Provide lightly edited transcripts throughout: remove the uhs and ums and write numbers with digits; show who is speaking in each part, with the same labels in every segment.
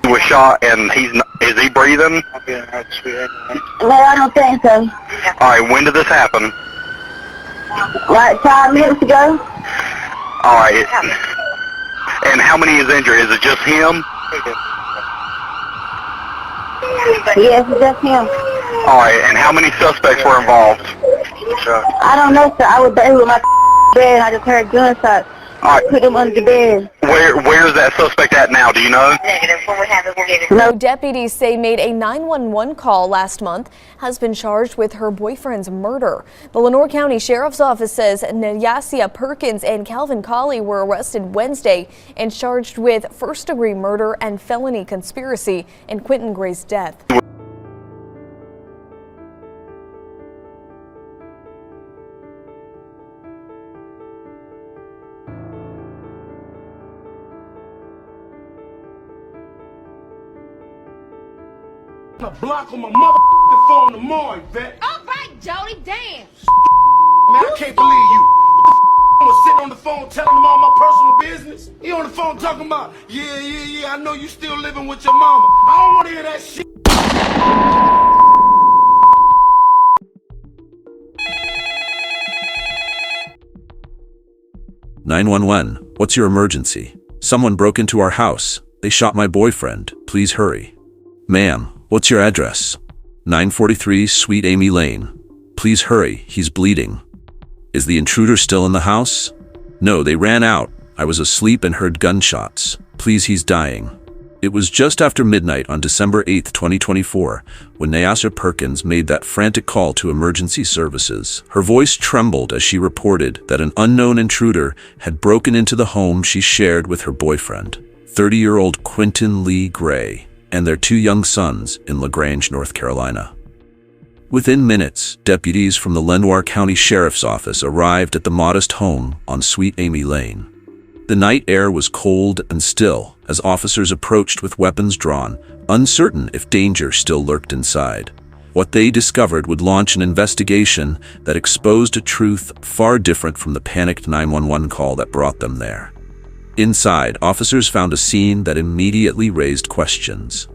Speaker 1: He was shot and is he breathing?
Speaker 2: No, I don't think so.
Speaker 1: Alright, when did this happen?
Speaker 2: Like 5 minutes ago.
Speaker 1: Alright. And how many is injured? Is it just him?
Speaker 2: Yes, it's just him.
Speaker 1: Alright, and how many suspects were involved?
Speaker 2: I don't know, sir. I was there with my bed and I just heard gunshots. I put him under the bed.
Speaker 1: Where's that suspect at now? Do you know?
Speaker 2: No.
Speaker 3: Deputies say made a 911 call last month has been charged with her boyfriend's murder. The Lenoir County Sheriff's Office says Nyasia Perkins and Calvin Coley were arrested Wednesday and charged with first-degree murder and felony conspiracy in Quinton Gray's death.
Speaker 4: A block on my motherfucking phone tomorrow, vet.
Speaker 5: All right, Jody, damn.
Speaker 4: Man, I can't believe you. What the I was sitting on the phone telling them all my personal business. You on the phone talking about, yeah, I know you still living with your mama. I don't want to hear that shit.
Speaker 6: "911, what's your emergency? Someone broke into our house. They shot my boyfriend. Please hurry." "Ma'am, what's your address?" 943 Sweet Amy Lane. "Please hurry, he's bleeding." "Is the intruder still in the house?" "No, they ran out. I was asleep and heard gunshots. Please, he's dying." It was just after midnight on December 8, 2024, when Nyasia Perkins made that frantic call to emergency services. Her voice trembled as she reported that an unknown intruder had broken into the home she shared with her boyfriend, 30-year-old Quinton Gray, and their 2 young sons in Grange, North Carolina. Within minutes, deputies from the Lenoir County Sheriff's Office arrived at the modest home on Sweet Amy Lane. The night air was cold and still as officers approached with weapons drawn, uncertain if danger still lurked inside. What they discovered would launch an investigation that exposed a truth far different from the panicked 911 call that brought them there. Inside, officers found a scene that immediately raised questions.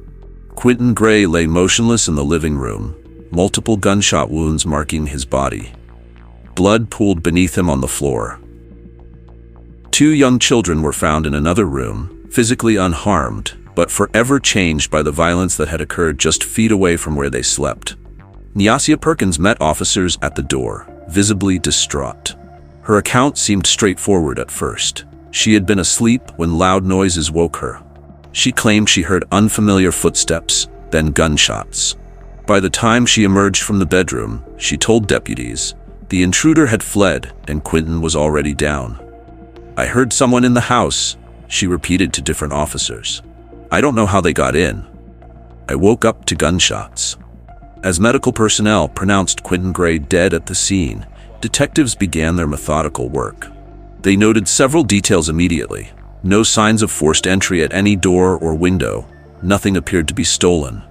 Speaker 6: Quinton Gray lay motionless in the living room, multiple gunshot wounds marking his body. Blood pooled beneath him on the floor. 2 young children were found in another room, physically unharmed, but forever changed by the violence that had occurred just feet away from where they slept. Nyasia Perkins met officers at the door, visibly distraught. Her account seemed straightforward at first. She had been asleep when loud noises woke her. She claimed she heard unfamiliar footsteps, then gunshots. By the time she emerged from the bedroom, she told deputies, the intruder had fled and Quinton was already down. "I heard someone in the house," she repeated to different officers. "I don't know how they got in. I woke up to gunshots." As medical personnel pronounced Quinton Gray dead at the scene, detectives began their methodical work. They noted several details immediately. No signs of forced entry at any door or window. Nothing appeared to be stolen.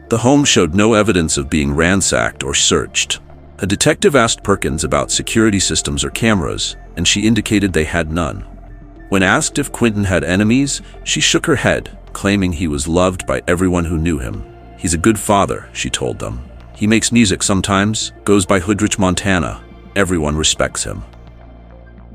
Speaker 6: The home showed no evidence of being ransacked or searched. A detective asked Perkins about security systems or cameras, and she indicated they had none. When asked if Quinton had enemies, she shook her head, claiming he was loved by everyone who knew him. "He's a good father," she told them. "He makes music sometimes, goes by Hoodrich, Montana. Everyone respects him."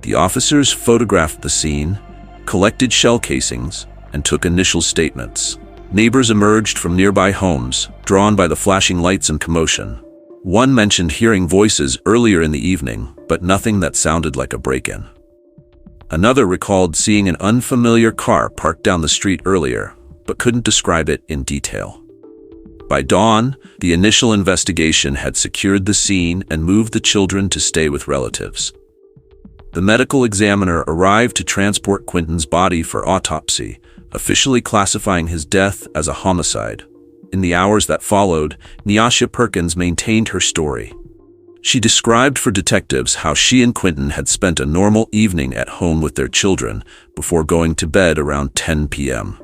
Speaker 6: The officers photographed the scene, collected shell casings, and took initial statements. Neighbors emerged from nearby homes, drawn by the flashing lights and commotion. One mentioned hearing voices earlier in the evening, but nothing that sounded like a break-in. Another recalled seeing an unfamiliar car parked down the street earlier, but couldn't describe it in detail. By dawn, the initial investigation had secured the scene and moved the children to stay with relatives. The medical examiner arrived to transport Quinton's body for autopsy, officially classifying his death as a homicide. In the hours that followed, Nyasia Perkins maintained her story. She described for detectives how she and Quinton had spent a normal evening at home with their children before going to bed around 10 p.m.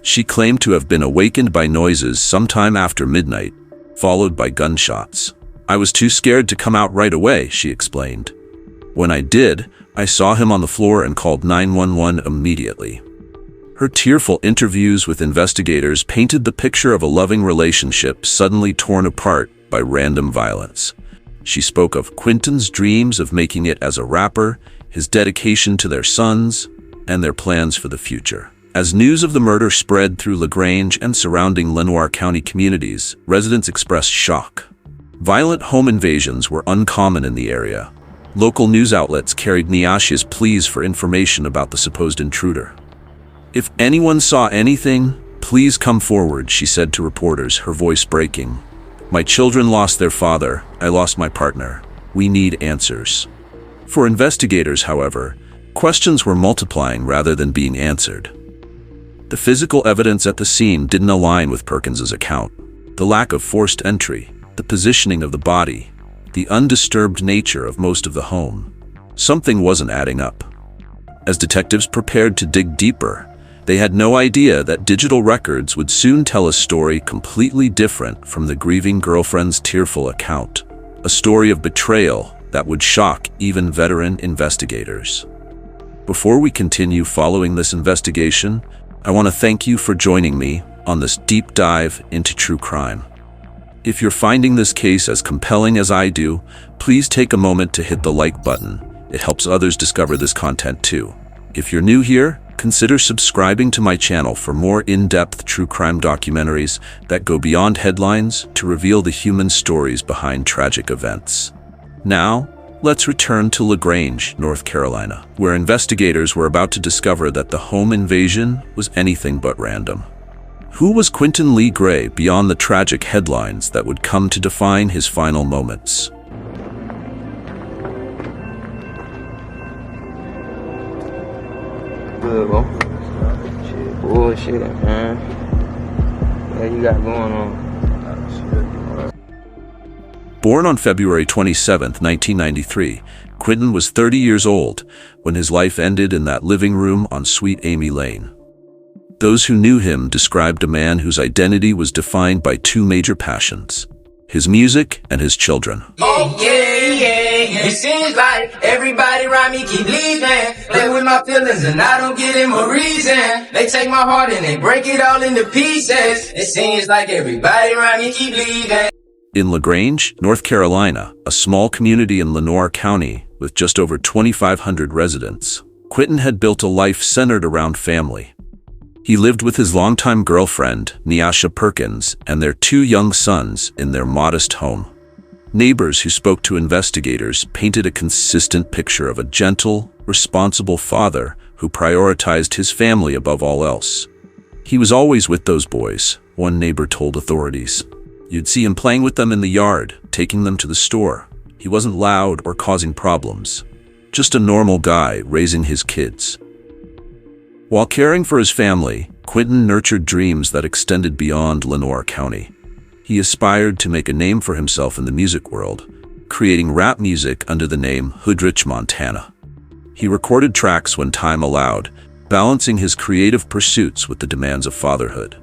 Speaker 6: She claimed to have been awakened by noises sometime after midnight, followed by gunshots. "I was too scared to come out right away," she explained. "When I did, I saw him on the floor and called 911 immediately." Her tearful interviews with investigators painted the picture of a loving relationship suddenly torn apart by random violence. She spoke of Quinton's dreams of making it as a rapper, his dedication to their sons, and their plans for the future. As news of the murder spread through Grange and surrounding Lenoir County communities, residents expressed shock. Violent home invasions were uncommon in the area. Local news outlets carried Nyasia's pleas for information about the supposed intruder. "If anyone saw anything, please come forward," she said to reporters, her voice breaking. "My children lost their father. I lost my partner. We need answers." For investigators, however, questions were multiplying rather than being answered. The physical evidence at the scene didn't align with Perkins's account. The lack of forced entry, the positioning of the body, the undisturbed nature of most of the home. Something wasn't adding up. As detectives prepared to dig deeper, they had no idea that digital records would soon tell a story completely different from the grieving girlfriend's tearful account. A story of betrayal that would shock even veteran investigators. Before we continue following this investigation, I want to thank you for joining me on this deep dive into true crime. If you're finding this case as compelling as I do, please take a moment to hit the like button. It helps others discover this content too. If you're new here, consider subscribing to my channel for more in-depth true crime documentaries that go beyond headlines to reveal the human stories behind tragic events. Now, let's return to Grange, North Carolina, where investigators were about to discover that the home invasion was anything but random. Who was Quinton Lee Gray beyond the tragic headlines that would come to define his final moments?
Speaker 5: Good, bro. Shit, bullshit, man. What you got going on?
Speaker 6: Born on February 27, 1993, Quinton was 30 years old when his life ended in that living room on Sweet Amy Lane. Those who knew him described a man whose identity was defined by two major passions: his music and his children.
Speaker 5: Oh, yeah. It seems like everybody around me keep leaving. Play with my feelings and I don't give them a reason. They take my heart and they break it all into pieces. It seems like everybody around me keep leaving.
Speaker 6: In Grange, North Carolina, a small community in Lenoir County with just over 2,500 residents, Quinton had built a life centered around family. He lived with his longtime girlfriend, Nyasia Perkins, and their two young sons in their modest home. Neighbors who spoke to investigators painted a consistent picture of a gentle, responsible father who prioritized his family above all else. He was always with those boys, one neighbor told authorities. You'd see him playing with them in the yard, taking them to the store. He wasn't loud or causing problems. Just a normal guy raising his kids. While caring for his family, Quinton nurtured dreams that extended beyond Lenoir County. He aspired to make a name for himself in the music world, creating rap music under the name Hoodrich Montana. He recorded tracks when time allowed, balancing his creative pursuits with the demands of fatherhood.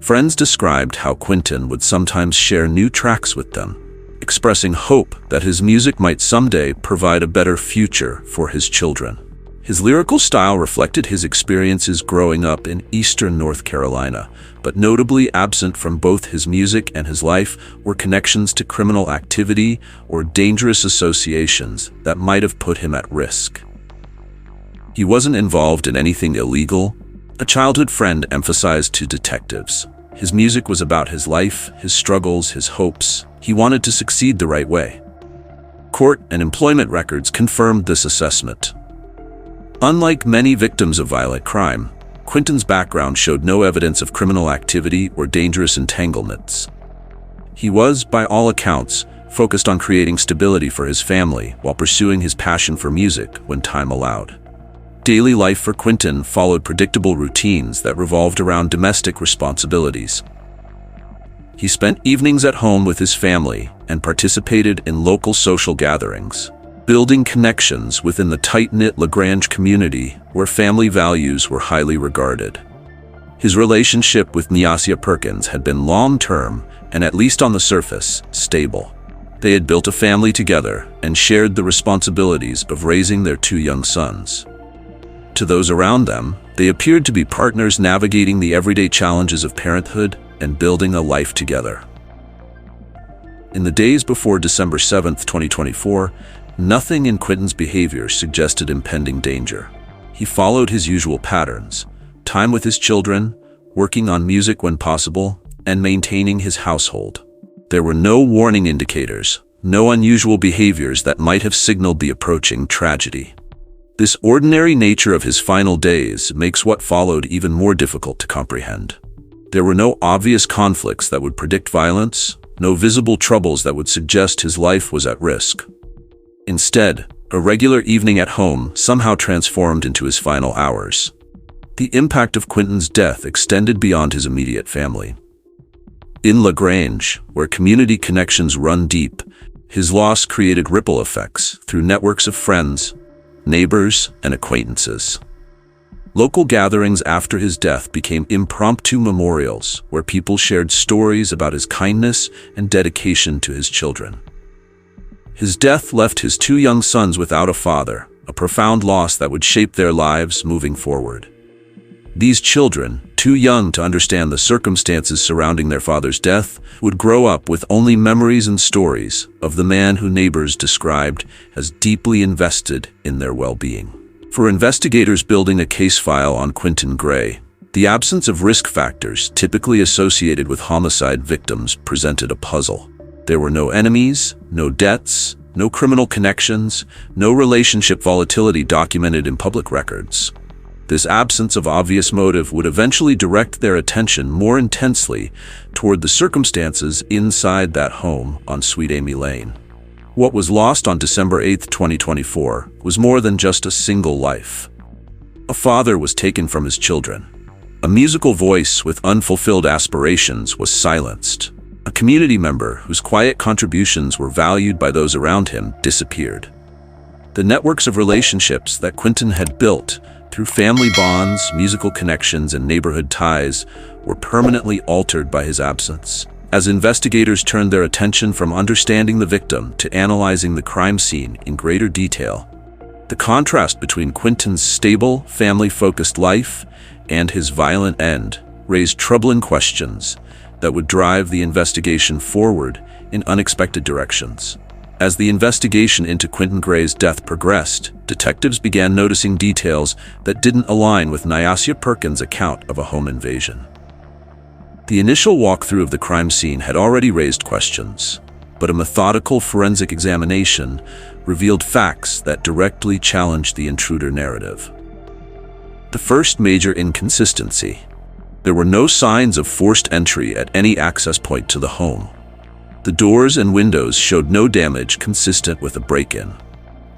Speaker 6: Friends described how Quinton would sometimes share new tracks with them, expressing hope that his music might someday provide a better future for his children. His lyrical style reflected his experiences growing up in eastern North Carolina, but notably absent from both his music and his life were connections to criminal activity or dangerous associations that might have put him at risk. He wasn't involved in anything illegal, a childhood friend emphasized to detectives. His music was about his life, his struggles, his hopes. He wanted to succeed the right way. Court and employment records confirmed this assessment. Unlike many victims of violent crime, Quinton's background showed no evidence of criminal activity or dangerous entanglements. He was, by all accounts, focused on creating stability for his family while pursuing his passion for music when time allowed. Daily life for Quinton followed predictable routines that revolved around domestic responsibilities. He spent evenings at home with his family and participated in local social gatherings, building connections within the tight-knit Grange community where family values were highly regarded. His relationship with Nyasia Perkins had been long-term and, at least on the surface, stable. They had built a family together and shared the responsibilities of raising their two young sons. to those around them, they appeared to be partners navigating the everyday challenges of parenthood and building a life together. In the days before December 7, 2024, nothing in Quinton's behavior suggested impending danger. He followed his usual patterns: time with his children, working on music when possible, and maintaining his household. There were no warning indicators, no unusual behaviors that might have signaled the approaching tragedy. This ordinary nature of his final days makes what followed even more difficult to comprehend. There were no obvious conflicts that would predict violence, no visible troubles that would suggest his life was at risk. Instead, a regular evening at home somehow transformed into his final hours. The impact of Quinton's death extended beyond his immediate family. In Grange, where community connections run deep, his loss created ripple effects through networks of friends, neighbors, and acquaintances. Local gatherings after his death became impromptu memorials where people shared stories about his kindness and dedication to his children. His death left his two young sons without a father, a profound loss that would shape their lives moving forward. These children, too young to understand the circumstances surrounding their father's death, would grow up with only memories and stories of the man who neighbors described as deeply invested in their well-being. For investigators building a case file on Quinton Gray, the absence of risk factors typically associated with homicide victims presented a puzzle. There were no enemies, no debts, no criminal connections, no relationship volatility documented in public records. This absence of obvious motive would eventually direct their attention more intensely toward the circumstances inside that home on Sweet Amy Lane. What was lost on December 8, 2024, was more than just a single life. A father was taken from his children. A musical voice with unfulfilled aspirations was silenced. A community member whose quiet contributions were valued by those around him disappeared. The networks of relationships that Quinton had built through family bonds, musical connections, and neighborhood ties were permanently altered by his absence. As investigators turned their attention from understanding the victim to analyzing the crime scene in greater detail, the contrast between Quinton's stable, family-focused life and his violent end raised troubling questions that would drive the investigation forward in unexpected directions. As the investigation into Quinton Gray's death progressed, detectives began noticing details that didn't align with Nyasia Perkins' account of a home invasion. The initial walkthrough of the crime scene had already raised questions, but a methodical forensic examination revealed facts that directly challenged the intruder narrative. The first major inconsistency: there were no signs of forced entry at any access point to the home. The doors and windows showed no damage consistent with a break-in.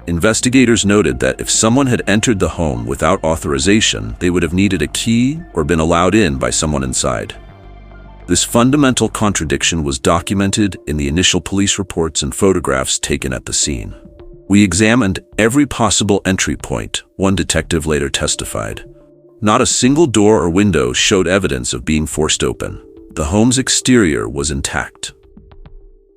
Speaker 6: Investigators noted that if someone had entered the home without authorization, they would have needed a key or been allowed in by someone inside. This fundamental contradiction was documented in the initial police reports and photographs taken at the scene. "We examined every possible entry point," one detective later testified. "Not a single door or window showed evidence of being forced open. The home's exterior was intact."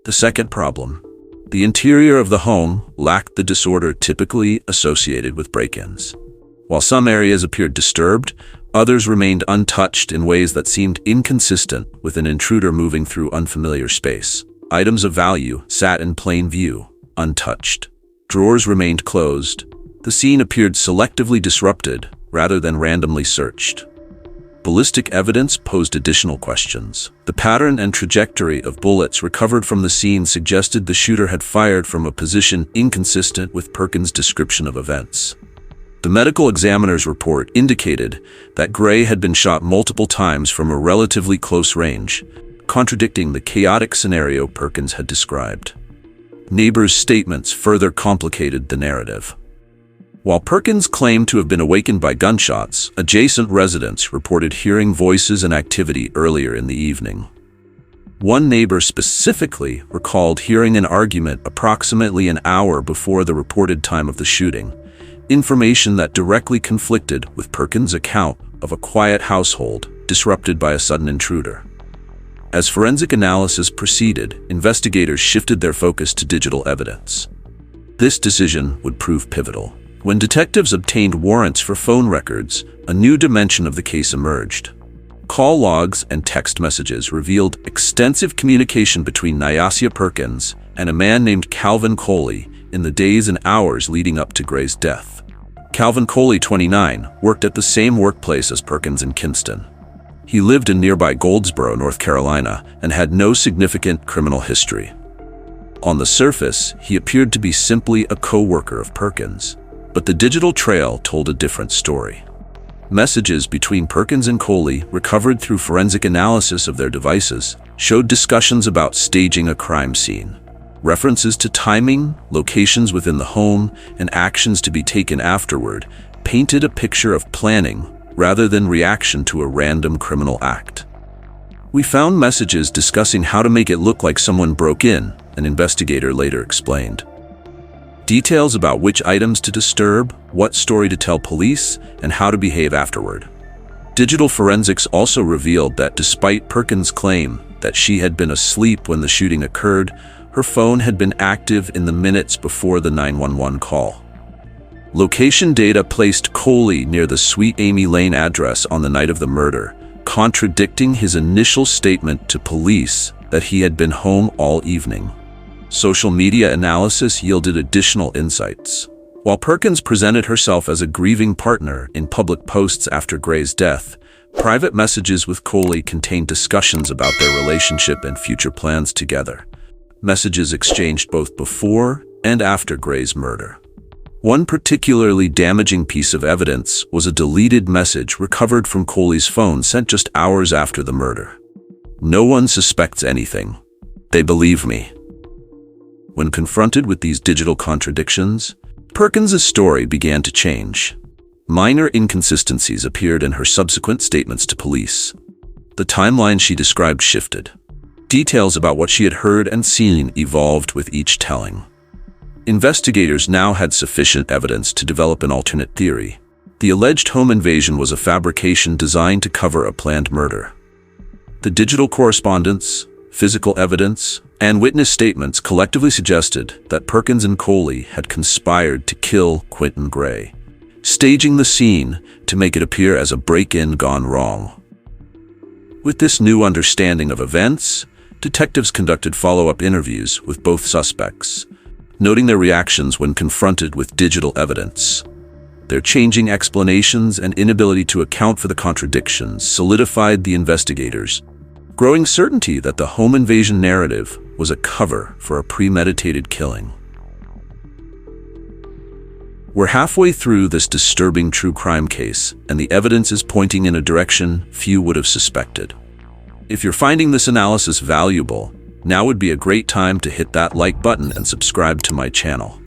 Speaker 6: The second problem: the interior of the home lacked the disorder typically associated with break-ins. While some areas appeared disturbed, others remained untouched in ways that seemed inconsistent with an intruder moving through unfamiliar space. Items of value sat in plain view, untouched. Drawers remained closed. The scene appeared selectively disrupted rather than randomly searched. Ballistic evidence posed additional questions. The pattern and trajectory of bullets recovered from the scene suggested the shooter had fired from a position inconsistent with Perkins' description of events. The medical examiner's report indicated that Gray had been shot multiple times from a relatively close range, contradicting the chaotic scenario Perkins had described. Neighbors' statements further complicated the narrative. While Perkins claimed to have been awakened by gunshots, adjacent residents reported hearing voices and activity earlier in the evening. One neighbor specifically recalled hearing an argument approximately an hour before the reported time of the shooting, information that directly conflicted with Perkins' account of a quiet household disrupted by a sudden intruder. As forensic analysis proceeded, investigators shifted their focus to digital evidence. This decision would prove pivotal. When detectives obtained warrants for phone records, a new dimension of the case emerged. Call logs and text messages revealed extensive communication between Nyasia Perkins and a man named Calvin Coley in the days and hours leading up to Gray's death. Calvin Coley, 29, worked at the same workplace as Perkins in Kinston. He lived in nearby Goldsboro, North Carolina, and had no significant criminal history. On the surface, he appeared to be simply a co-worker of Perkins, but the digital trail told a different story. Messages between Perkins and Coley, recovered through forensic analysis of their devices, showed discussions about staging a crime scene. References to timing, locations within the home, and actions to be taken afterward painted a picture of planning rather than reaction to a random criminal act. We found messages discussing how to make it look like someone broke in, an investigator later explained. Details about which items to disturb, what story to tell police, and how to behave afterward. Digital forensics also revealed that despite Perkins' claim that she had been asleep when the shooting occurred, her phone had been active in the minutes before the 911 call. Location data placed Coley near the Sweet Amy Lane address on the night of the murder, contradicting his initial statement to police that he had been home all evening. Social media analysis yielded additional insights. While Perkins presented herself as a grieving partner in public posts after Gray's death, private messages with Coley contained discussions about their relationship and future plans together. Messages exchanged both before and after Gray's murder. One particularly damaging piece of evidence was a deleted message recovered from Coley's phone sent just hours after the murder. "No one suspects anything. They believe me." When confronted with these digital contradictions, Perkins' story began to change. Minor inconsistencies appeared in her subsequent statements to police. The timeline she described shifted. Details about what she had heard and seen evolved with each telling. Investigators now had sufficient evidence to develop an alternate theory. The alleged home invasion was a fabrication designed to cover a planned murder. The digital correspondence, physical evidence, and witness statements collectively suggested that Perkins and Coley had conspired to kill Quinton Gray, staging the scene to make it appear as a break-in gone wrong. With this new understanding of events, detectives conducted follow-up interviews with both suspects, noting their reactions when confronted with digital evidence. Their changing explanations and inability to account for the contradictions solidified the investigators' growing certainty that the home invasion narrative was a cover for a premeditated killing. We're halfway through this disturbing true crime case, and the evidence is pointing in a direction few would have suspected. If you're finding this analysis valuable, now would be a great time to hit that like button and subscribe to my channel.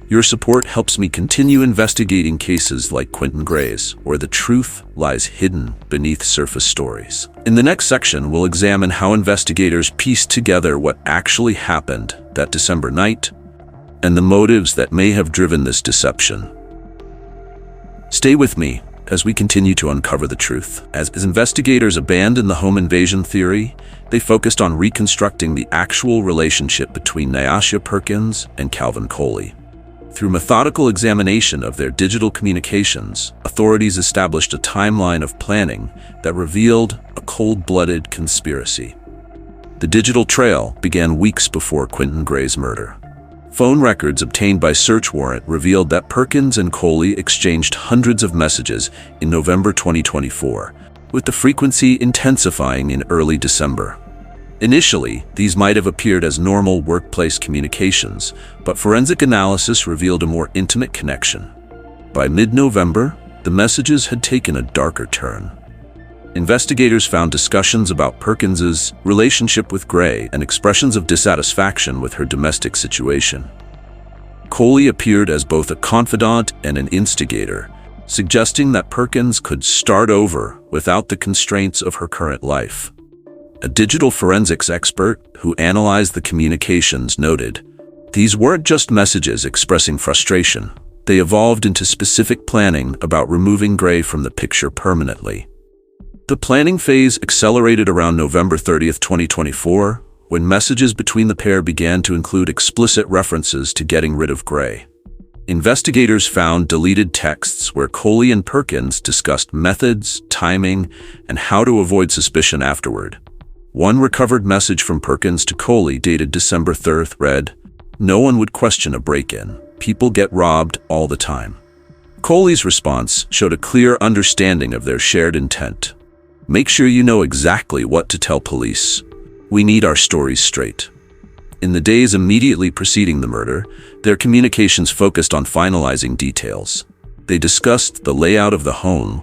Speaker 6: Your support helps me continue investigating cases like Quinton Gray's, where the truth lies hidden beneath surface stories. In the next section, we'll examine how investigators pieced together what actually happened that December night and the motives that may have driven this deception. Stay with me as we continue to uncover the truth. As investigators abandoned the home invasion theory, they focused on reconstructing the actual relationship between Nyasia Perkins and Calvin Coley. Through methodical examination of their digital communications, authorities established a timeline of planning that revealed a cold-blooded conspiracy. The digital trail began weeks before Quinton Gray's murder. Phone records obtained by search warrant revealed that Perkins and Coley exchanged hundreds of messages in November 2024, with the frequency intensifying in early December. Initially, these might have appeared as normal workplace communications, but forensic analysis revealed a more intimate connection. By mid-November, the messages had taken a darker turn. Investigators found discussions about Perkins's relationship with Gray and expressions of dissatisfaction with her domestic situation. Coley appeared as both a confidant and an instigator, suggesting that Perkins could start over without the constraints of her current life. A digital forensics expert who analyzed the communications noted, "These weren't just messages expressing frustration. They evolved into specific planning about removing Gray from the picture permanently." The planning phase accelerated around November 30th, 2024, when messages between the pair began to include explicit references to getting rid of Gray. Investigators found deleted texts where Coley and Perkins discussed methods, timing, and how to avoid suspicion afterward. One recovered message from Perkins to Coley dated December 3rd read, "No one would question a break-in. People get robbed all the time." Coley's response showed a clear understanding of their shared intent. "Make sure you know exactly what to tell police. We need our stories straight." In the days immediately preceding the murder, their communications focused on finalizing details. They discussed the layout of the home,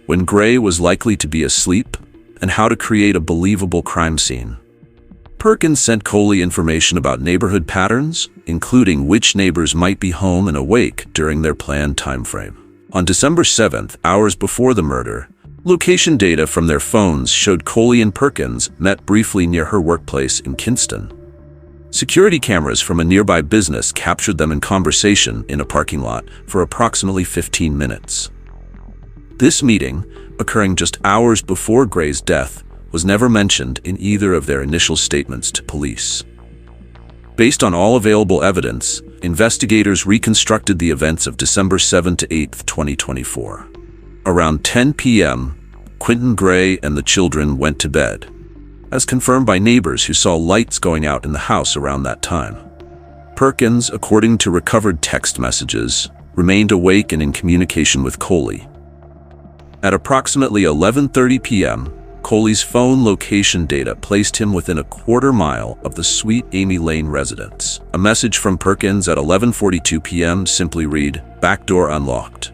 Speaker 6: when Gray was likely to be asleep, and how to create a believable crime scene. Perkins sent Coley information about neighborhood patterns, including which neighbors might be home and awake during their planned timeframe. On December 7th, hours before the murder, location data from their phones showed Coley and Perkins met briefly near her workplace in Kinston. Security cameras from a nearby business captured them in conversation in a parking lot for approximately 15 minutes. This meeting, occurring just hours before Gray's death, was never mentioned in either of their initial statements to police. Based on all available evidence, investigators reconstructed the events of December 7 to 8, 2024. Around 10 p.m., Quinton Gray and the children went to bed, as confirmed by neighbors who saw lights going out in the house around that time. Perkins, according to recovered text messages, remained awake and in communication with Coley. At approximately 11:30 p.m., Coley's phone location data placed him within a quarter mile of the Sweet Amy Lane residence. A message from Perkins at 11:42 p.m. simply read, "Back door unlocked."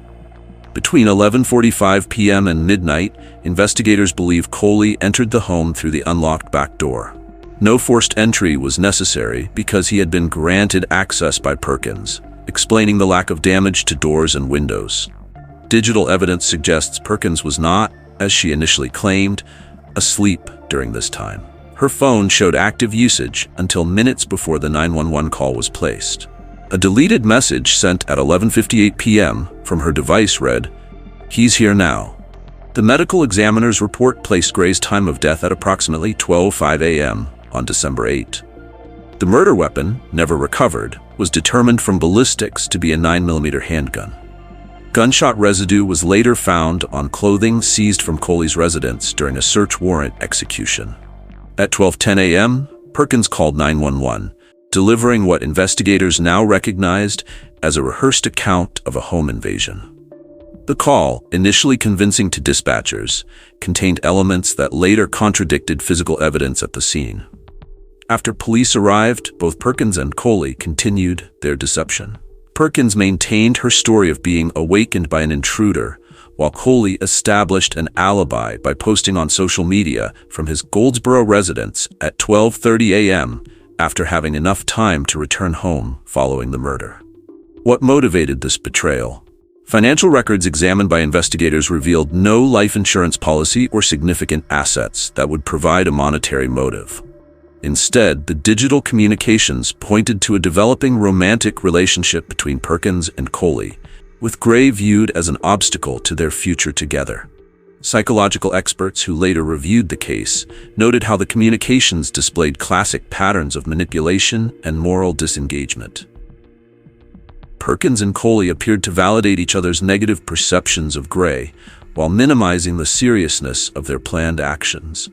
Speaker 6: Between 11:45 p.m. and midnight, investigators believe Coley entered the home through the unlocked back door. No forced entry was necessary because he had been granted access by Perkins, explaining the lack of damage to doors and windows. Digital evidence suggests Perkins was not, as she initially claimed, asleep during this time. Her phone showed active usage until minutes before the 911 call was placed. A deleted message sent at 11:58 p.m. from her device read, "He's here now." The medical examiner's report placed Gray's time of death at approximately 12:05 a.m. on December 8. The murder weapon, never recovered, was determined from ballistics to be a 9mm handgun. Gunshot residue was later found on clothing seized from Coley's residence during a search warrant execution. At 12:10 a.m., Perkins called 911, delivering what investigators now recognized as a rehearsed account of a home invasion. The call, initially convincing to dispatchers, contained elements that later contradicted physical evidence at the scene. After police arrived, both Perkins and Coley continued their deception. Perkins maintained her story of being awakened by an intruder, while Coley established an alibi by posting on social media from his Goldsboro residence at 12:30 a.m. after having enough time to return home following the murder. What motivated this betrayal? Financial records examined by investigators revealed no life insurance policy or significant assets that would provide a monetary motive. Instead, the digital communications pointed to a developing romantic relationship between Perkins and Coley, with Gray viewed as an obstacle to their future together. Psychological experts who later reviewed the case noted how the communications displayed classic patterns of manipulation and moral disengagement. Perkins and Coley appeared to validate each other's negative perceptions of Gray, while minimizing the seriousness of their planned actions.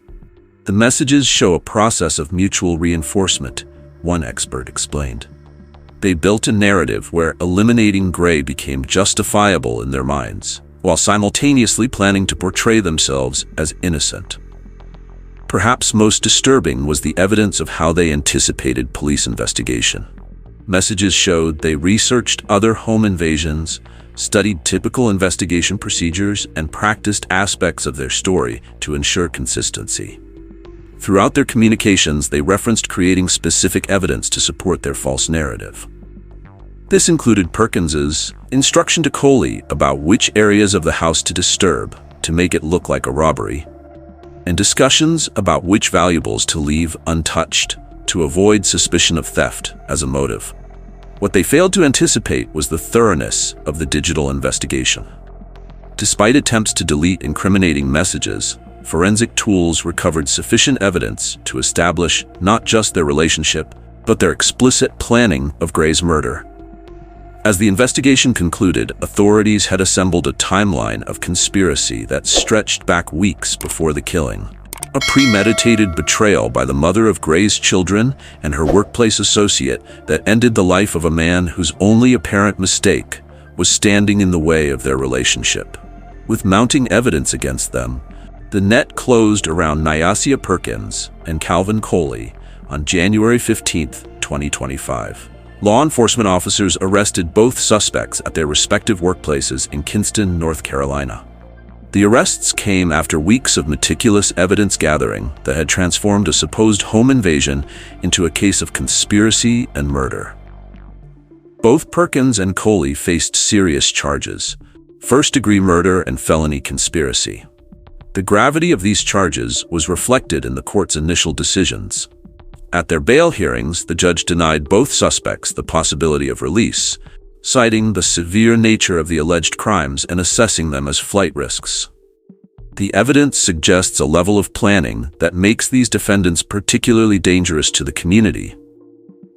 Speaker 6: The messages show a process of mutual reinforcement, one expert explained. They built a narrative where eliminating Gray became justifiable in their minds, while simultaneously planning to portray themselves as innocent. Perhaps most disturbing was the evidence of how they anticipated police investigation. Messages showed they researched other home invasions, studied typical investigation procedures, and practiced aspects of their story to ensure consistency. Throughout their communications, they referenced creating specific evidence to support their false narrative. This included Perkins's instruction to Coley about which areas of the house to disturb to make it look like a robbery, and discussions about which valuables to leave untouched to avoid suspicion of theft as a motive. What they failed to anticipate was the thoroughness of the digital investigation. Despite attempts to delete incriminating messages, forensic tools recovered sufficient evidence to establish not just their relationship, but their explicit planning of Gray's murder. As the investigation concluded, authorities had assembled a timeline of conspiracy that stretched back weeks before the killing. A premeditated betrayal by the mother of Gray's children and her workplace associate that ended the life of a man whose only apparent mistake was standing in the way of their relationship. With mounting evidence against them, the net closed around Nyasia Perkins and Calvin Coley on January 15, 2025. Law enforcement officers arrested both suspects at their respective workplaces in Kinston, North Carolina. The arrests came after weeks of meticulous evidence gathering that had transformed a supposed home invasion into a case of conspiracy and murder. Both Perkins and Coley faced serious charges: first-degree murder and felony conspiracy. The gravity of these charges was reflected in the court's initial decisions. At their bail hearings, the judge denied both suspects the possibility of release, citing the severe nature of the alleged crimes and assessing them as flight risks. The evidence suggests a level of planning that makes these defendants particularly dangerous to the community,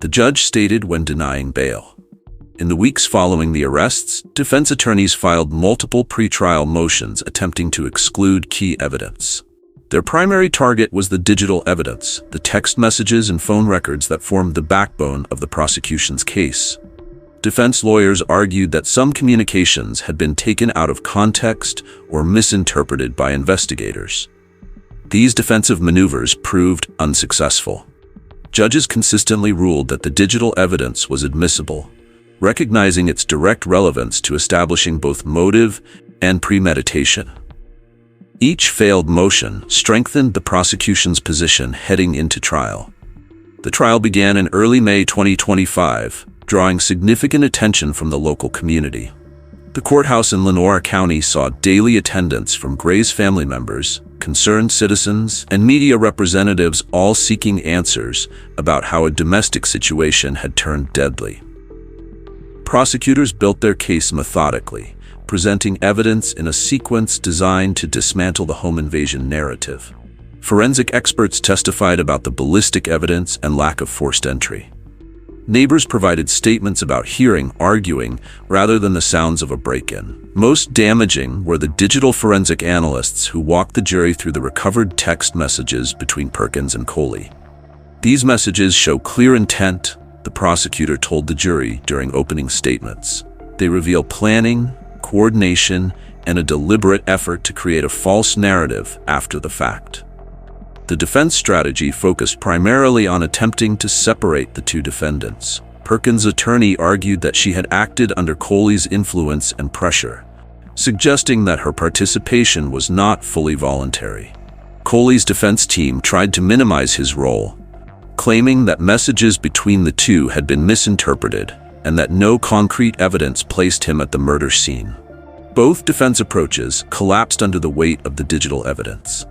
Speaker 6: the judge stated when denying bail. In the weeks following the arrests, defense attorneys filed multiple pretrial motions attempting to exclude key evidence. Their primary target was the digital evidence, the text messages and phone records that formed the backbone of the prosecution's case. Defense lawyers argued that some communications had been taken out of context or misinterpreted by investigators. These defensive maneuvers proved unsuccessful. Judges consistently ruled that the digital evidence was admissible, recognizing its direct relevance to establishing both motive and premeditation. Each failed motion strengthened the prosecution's position heading into trial. The trial began in early May 2025, drawing significant attention from the local community. The courthouse in Lenoir County saw daily attendance from Gray's family members, concerned citizens, and media representatives, all seeking answers about how a domestic situation had turned deadly. Prosecutors built their case methodically, presenting evidence in a sequence designed to dismantle the home invasion narrative. Forensic experts testified about the ballistic evidence and lack of forced entry. Neighbors provided statements about hearing arguing rather than the sounds of a break-in. Most damaging were the digital forensic analysts who walked the jury through the recovered text messages between Perkins and Coley. These messages show clear intent, the prosecutor told the jury during opening statements. They reveal planning, coordination, and a deliberate effort to create a false narrative after the fact. The defense strategy focused primarily on attempting to separate the two defendants. Perkins' attorney argued that she had acted under Coley's influence and pressure, suggesting that her participation was not fully voluntary. Coley's defense team tried to minimize his role, claiming that messages between the two had been misinterpreted and that no concrete evidence placed him at the murder scene. Both defense approaches collapsed under the weight of the digital evidence.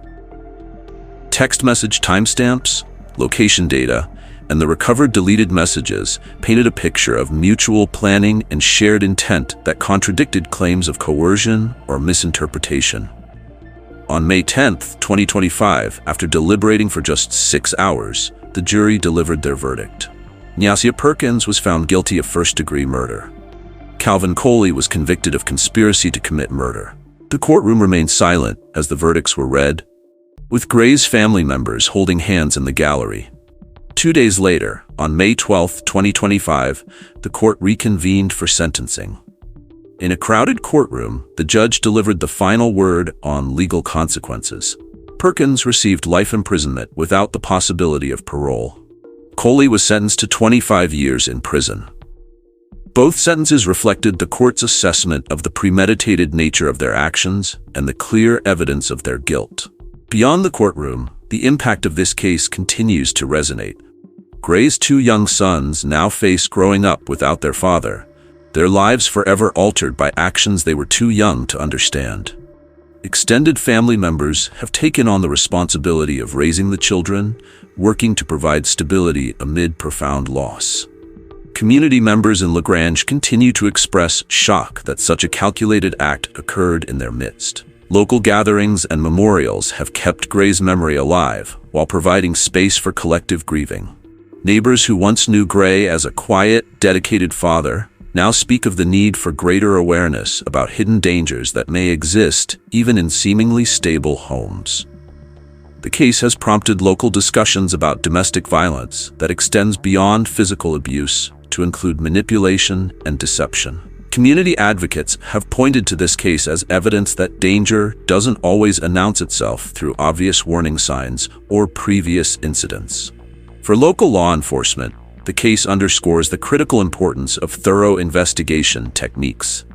Speaker 6: Text message timestamps, location data, and the recovered deleted messages painted a picture of mutual planning and shared intent that contradicted claims of coercion or misinterpretation. On May 10, 2025, after deliberating for just 6 hours, the jury delivered their verdict. Nyasia Perkins was found guilty of first-degree murder. Calvin Coley was convicted of conspiracy to commit murder. The courtroom remained silent as the verdicts were read, with Gray's family members holding hands in the gallery. 2 days later, on May 12, 2025, the court reconvened for sentencing. In a crowded courtroom, the judge delivered the final word on legal consequences. Perkins received life imprisonment without the possibility of parole. Coley was sentenced to 25 years in prison. Both sentences reflected the court's assessment of the premeditated nature of their actions and the clear evidence of their guilt. Beyond the courtroom, the impact of this case continues to resonate. Gray's 2 young sons now face growing up without their father, their lives forever altered by actions they were too young to understand. Extended family members have taken on the responsibility of raising the children, working to provide stability amid profound loss. Community members in Grange continue to express shock that such a calculated act occurred in their midst. Local gatherings and memorials have kept Gray's memory alive while providing space for collective grieving. Neighbors who once knew Gray as a quiet, dedicated father now speak of the need for greater awareness about hidden dangers that may exist even in seemingly stable homes. The case has prompted local discussions about domestic violence that extends beyond physical abuse to include manipulation and deception. Community advocates have pointed to this case as evidence that danger doesn't always announce itself through obvious warning signs or previous incidents. For local law enforcement, the case underscores the critical importance of thorough investigation techniques.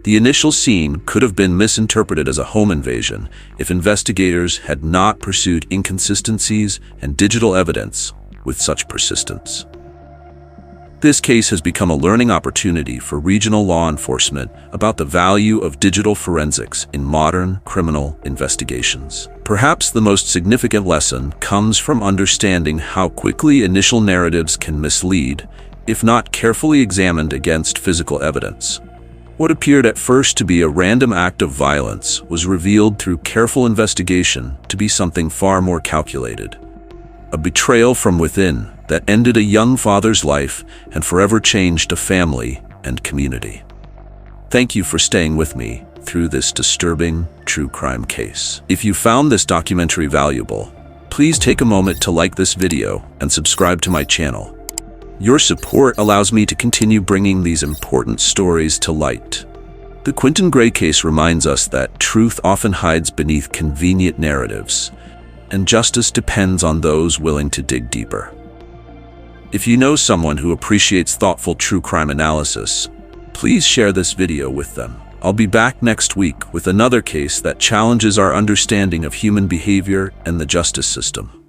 Speaker 6: The initial scene could have been misinterpreted as a home invasion if investigators had not pursued inconsistencies and digital evidence with such persistence. This case has become a learning opportunity for regional law enforcement about the value of digital forensics in modern criminal investigations. Perhaps the most significant lesson comes from understanding how quickly initial narratives can mislead, if not carefully examined against physical evidence. What appeared at first to be a random act of violence was revealed through careful investigation to be something far more calculated. A betrayal from within that ended a young father's life and forever changed a family and community. Thank you for staying with me through this disturbing true crime case. If you found this documentary valuable, please take a moment to like this video and subscribe to my channel. Your support allows me to continue bringing these important stories to light. The Quinton Gray case reminds us that truth often hides beneath convenient narratives, and justice depends on those willing to dig deeper. If you know someone who appreciates thoughtful true crime analysis, please share this video with them. I'll be back next week with another case that challenges our understanding of human behavior and the justice system.